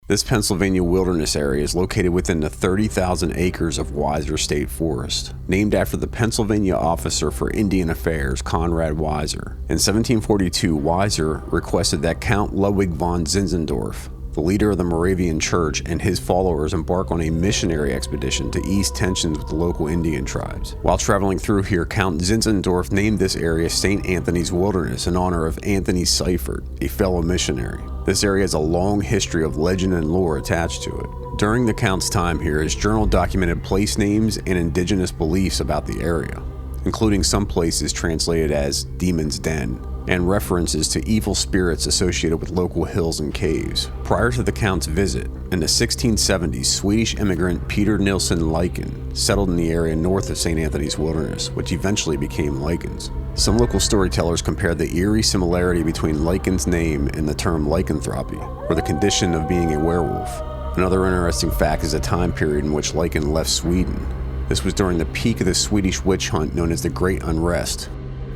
This Pennsylvania wilderness area is located within the 30,000 acres of Weiser State Forest, named after the Pennsylvania officer for Indian Affairs, Conrad Weiser. In 1742, Weiser requested that Count Ludwig von Zinzendorf, the leader of the Moravian Church, and his followers embark on a missionary expedition to ease tensions with the local Indian tribes. While traveling through here, Count Zinzendorf named this area St. Anthony's Wilderness in honor of Anthony Seifert, a fellow missionary. This area has a long history of legend and lore attached to it. During the Count's time here, his journal documented place names and indigenous beliefs about the area, including some places translated as Demon's Den, and references to evil spirits associated with local hills and caves. Prior to the Count's visit, in the 1670s, Swedish immigrant Peter Nilsson Lyken settled in the area north of St. Anthony's Wilderness, which eventually became Lykens. Some local storytellers compare the eerie similarity between Lyken's name and the term lycanthropy, or the condition of being a werewolf. Another interesting fact is the time period in which Lyken left Sweden. This was during the peak of the Swedish witch hunt known as the Great Unrest.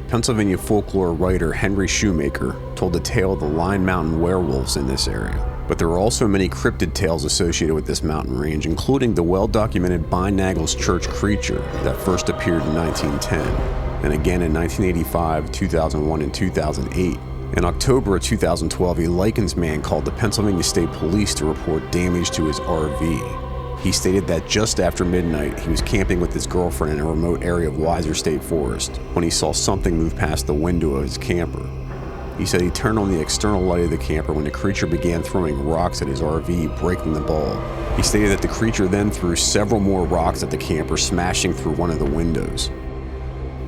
Pennsylvania folklore writer Henry Shoemaker told the tale of the Line Mountain werewolves in this area. But there are also many cryptid tales associated with this mountain range, including the well-documented Binagel's Church creature that first appeared in 1910, and again in 1985, 2001, and 2008. In October of 2012, a Lykens man called the Pennsylvania State Police to report damage to his RV. He stated that just after midnight, he was camping with his girlfriend in a remote area of Weiser State Forest when he saw something move past the window of his camper. He said he turned on the external light of the camper when the creature began throwing rocks at his RV, breaking the bulb. He stated that the creature then threw several more rocks at the camper, smashing through one of the windows.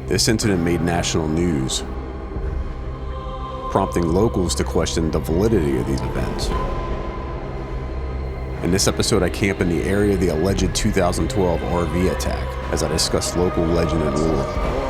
This incident made national news, prompting locals to question the validity of these events. In this episode, I camp in the area of the alleged 2012 RV attack as I discuss local legend and lore.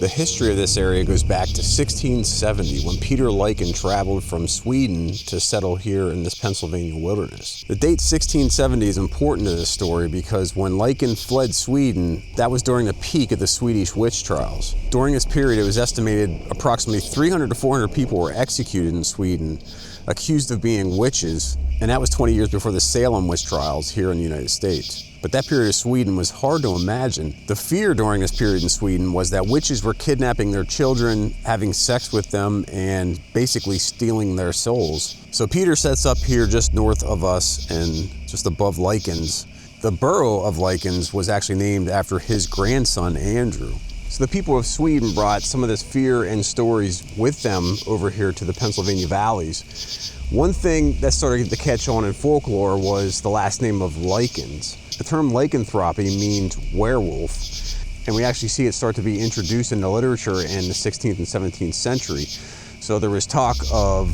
The history of this area goes back to 1670 when Peter Lyken traveled from Sweden to settle here in this Pennsylvania wilderness. The date 1670 is important to this story because when Lyken fled Sweden, that was during the peak of the Swedish witch trials. During this period, it was estimated approximately 300 to 400 people were executed in Sweden, accused of being witches, and that was 20 years before the Salem witch trials here in the United States. But that period of Sweden was hard to imagine. The fear during this period in Sweden was that witches were kidnapping their children, having sex with them, and basically stealing their souls. So Peter sets up here just north of us and just above Lykens. The borough of Lykens was actually named after his grandson, Andrew. So the people of Sweden brought some of this fear and stories with them over here to the Pennsylvania valleys. One thing that started to catch on in folklore was the last name of Lykens. The term lycanthropy means werewolf, and we actually see it start to be introduced into literature in the 16th and 17th century. So there was talk of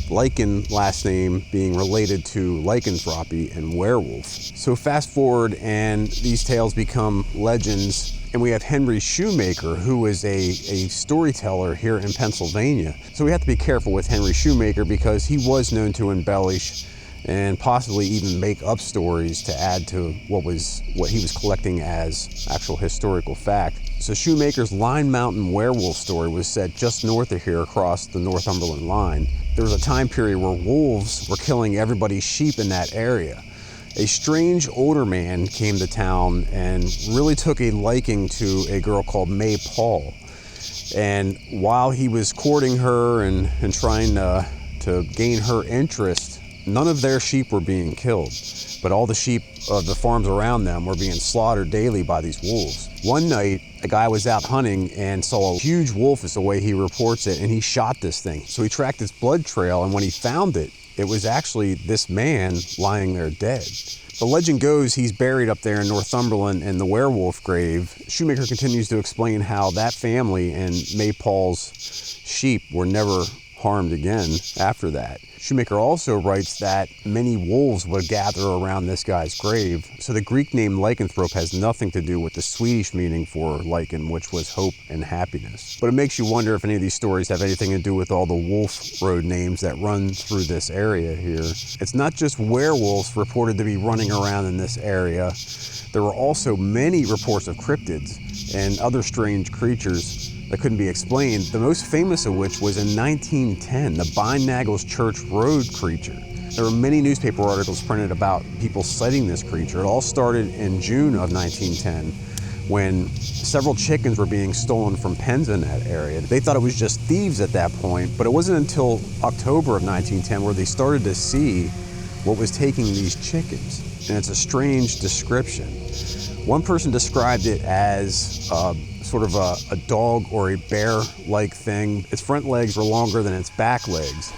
Lyken last name being related to lycanthropy and werewolf. So fast forward and these tales become legends, and we have Henry Shoemaker, who is a storyteller here in Pennsylvania. So we have to be careful with Henry Shoemaker because he was known to embellish and possibly even make up stories to add to what he was collecting as actual historical fact. So Shoemaker's Line Mountain werewolf story was set just north of here across the Northumberland line. There was a time period where wolves were killing everybody's sheep in that area. A strange older man came to town and really took a liking to a girl called May Paul. And while he was courting her and trying to gain her interest, none of their sheep were being killed, but all the sheep of the farms around them were being slaughtered daily by these wolves. One night, a guy was out hunting and saw a huge wolf, is the way he reports it, and he shot this thing. So he tracked its blood trail, and when he found it, it was actually this man lying there dead. The legend goes he's buried up there in Northumberland in the werewolf grave. Shoemaker continues to explain how that family and May Paul's sheep were never harmed again after that. Shoemaker also writes that many wolves would gather around this guy's grave. So the Greek name lycanthrope has nothing to do with the Swedish meaning for lichen, which was hope and happiness. But it makes you wonder if any of these stories have anything to do with all the wolf road names that run through this area here. It's not just werewolves reported to be running around in this area. There were also many reports of cryptids and other strange creatures that couldn't be explained, the most famous of which was in 1910, the Bindnagel's Church Road creature. There were many newspaper articles printed about people citing this creature. It all started in June of 1910 when several chickens were being stolen from pens in that area. They thought it was just thieves at that point, but it wasn't until October of 1910 where they started to see what was taking these chickens. And it's a strange description. One person described it as sort of a dog or a bear-like thing. Its front legs were longer than its back legs.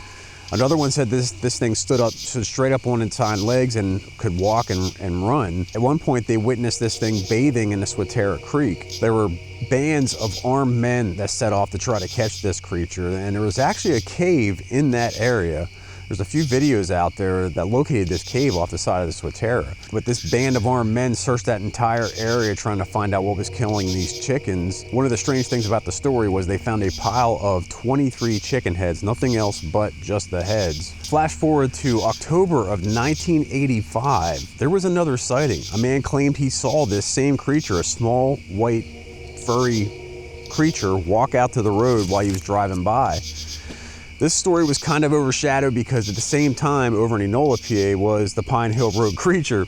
Another one said this thing stood straight up on its hind legs and could walk and run. At one point, they witnessed this thing bathing in the Swatara Creek. There were bands of armed men that set off to try to catch this creature, and there was actually a cave in that area. There's a few videos out there that located this cave off the side of the Swatara. But this band of armed men searched that entire area trying to find out what was killing these chickens. One of the strange things about the story was they found a pile of 23 chicken heads, nothing else but just the heads. Flash forward to October of 1985, there was another sighting. A man claimed he saw this same creature, a small, white, furry creature, walk out to the road while he was driving by. This story was kind of overshadowed because at the same time over in Enola, PA was the Pine Hill Road creature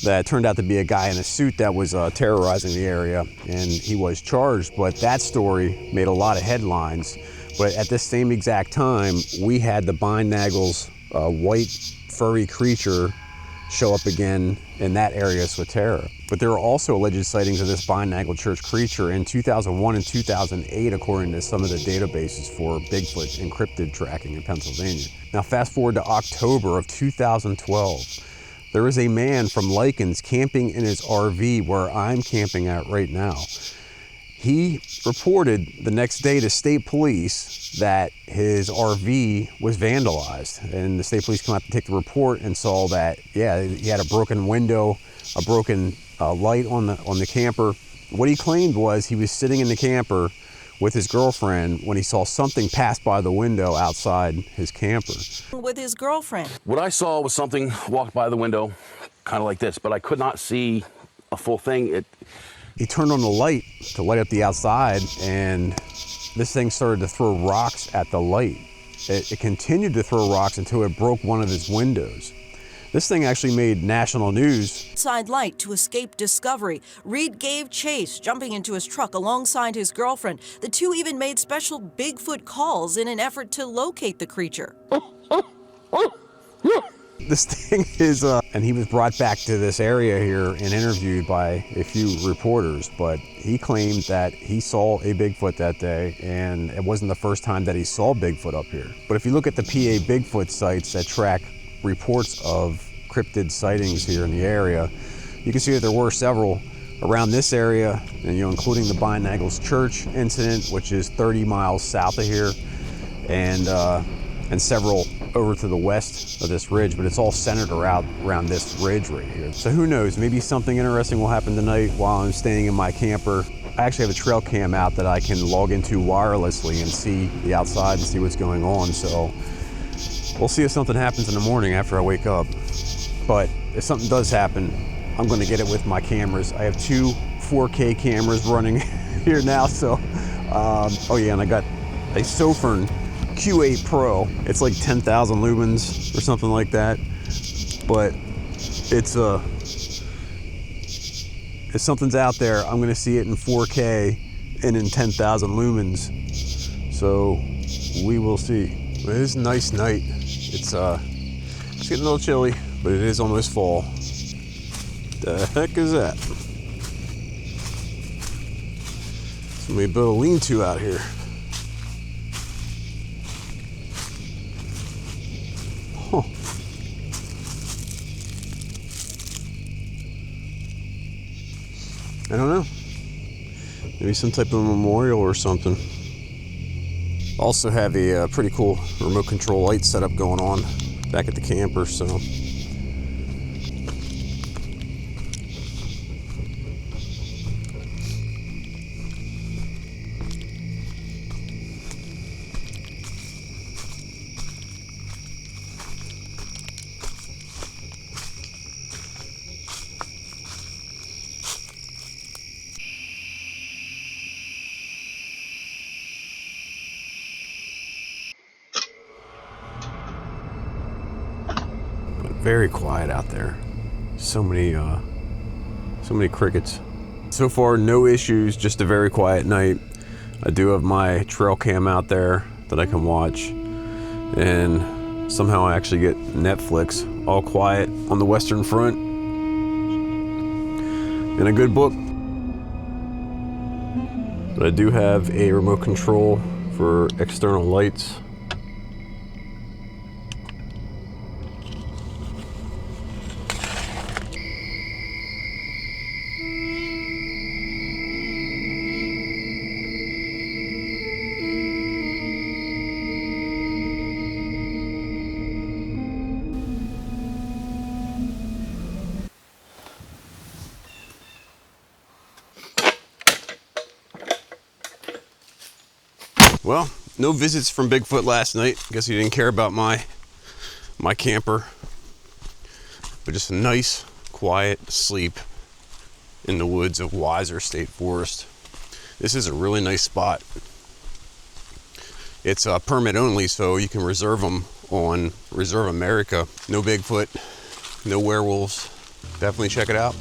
that turned out to be a guy in a suit that was terrorizing the area, and he was charged. But that story made a lot of headlines. But at this same exact time, we had the Bindnagel's white furry creature show up again in that area of Swatara. But there are also alleged sightings of this Bindnagel Church creature in 2001 and 2008, according to some of the databases for Bigfoot encrypted tracking in Pennsylvania. Now fast forward to October of 2012. There is a man from Lykens camping in his RV where I'm camping at right now. He reported the next day to state police that his RV was vandalized, and the state police come out to take the report and saw that, yeah, he had a broken window, a broken light on the camper. What he claimed was he was sitting in the camper with his girlfriend when he saw something pass by the window outside his camper. With his girlfriend. What I saw was something walked by the window, kind of like this, but I could not see a full thing. He turned on the light to light up the outside, and this thing started to throw rocks at the light. It continued to throw rocks until it broke one of his windows. This thing actually made national news. Side light to escape discovery. Reed gave chase, jumping into his truck alongside his girlfriend. The two even made special Bigfoot calls in an effort to locate the creature. This thing is, and he was brought back to this area here and interviewed by a few reporters, but he claimed that he saw a Bigfoot that day, and it wasn't the first time that he saw Bigfoot up here. But if you look at the PA Bigfoot sites that track reports of cryptid sightings here in the area, you can see that there were several around this area, and including the Bindnagel's Church incident, which is 30 miles south of here, and several over to the west of this ridge, but it's all centered around this ridge right here. So who knows, maybe something interesting will happen tonight while I'm staying in my camper. I actually have a trail cam out that I can log into wirelessly and see the outside and see what's going on. So we'll see if something happens in the morning after I wake up. But if something does happen, I'm gonna get it with my cameras. I have two 4K cameras running here now, so, oh yeah, and I got a Sofern Q8 Pro. It's like 10,000 lumens or something like that, but it's if something's out there, I'm gonna see it in 4K and in 10,000 lumens. So we will see. But it is a nice night. It's getting a little chilly, but it is almost fall. The heck is that? Somebody built a lean-to out here. Huh. I don't know. Maybe some type of memorial or something. Also have a pretty cool remote control light setup going on back at the camper, so. Very quiet out there. So many crickets. So far, no issues, just a very quiet night. I do have my trail cam out there that I can watch. And somehow I actually get Netflix, all quiet on the Western Front. And a good book. But I do have a remote control for external lights. Well, no visits from Bigfoot last night. Guess he didn't care about my camper. But just a nice, quiet sleep in the woods of Weiser State Forest. This is a really nice spot. It's permit only, so you can reserve them on Reserve America. No Bigfoot, no werewolves. Definitely check it out.